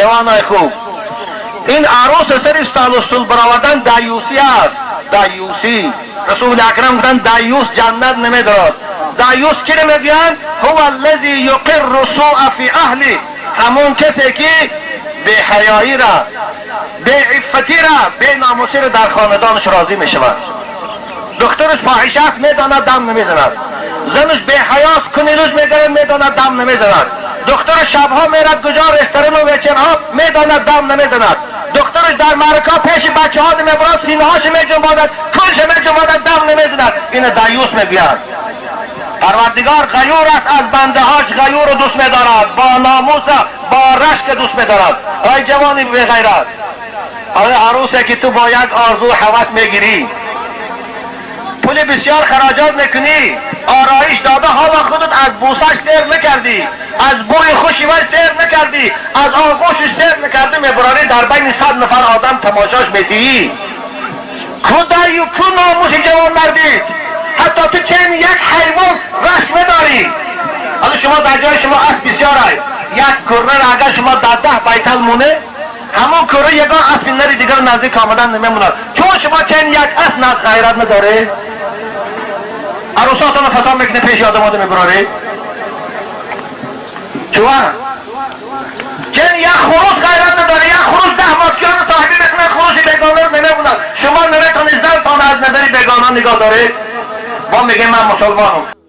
جوانای خوب، این عروس صرف سالوسول براودن دایوسی است. دایوسی رسول اکرم گفتن دایوس جنت نمیدارد. دایوس کی نمیگن؟ هو الذی یقر سوء فی اهلی، همون کسی که بی حیایی را، بی عفتی را، بی ناموسی را در خاندانش راضی می شود. دخترش فاحشه است میداند دم نمیزند، زنش بی حیاست کنیروز میگرد میداند دم نمیزند، دختر شبها میرد کجا رستوران و ویچنها میداند دم نمیزند، دخترش در معرکه پیش بچه ها میبرد سینه هاش میجنباند کلش میجنباند دم نمیزند. این دایوس میگوید. پروردگار غیور است، از بنده هاش غیور رو دوست میدارد، با ناموس با رشک دوست میدارد. آی جوانی بی غیرت، آی عروسی که تو با یک آرزو هوس میگیری، پول بسیار خراجات میکنی، آرایش داده، حالا خودت از بوسش سیر نکردی، از بوی خوشی وش سیر نکردی، از آغوشش سیر نکردی، میبرانی در بین 100 نفر آدم تماشاش میدی. خدایی کو ناموس جوان مردی، حتی تو چنین یک حیوان رشک نداری. حالا شما در جای شما اسب بسیار های، یک کره را اگر شما در 10 بیتل مونه، همون کره یگان اسب نری دیگر نزدیک آمدن نمیموند. چون شما چنین یک اسب غیرت نداره، عروساتون فساد میکنه پیش آدم میبراره. چون چنین یک خروس غیرت نداره، یک خروس 10 ماسکیان صاحبی میکنه، خروسی بیگانه نمیموند. شما نمیتونید زنتان از نظری بیگانه نگاه داره. ما میگیم من مسلمانم.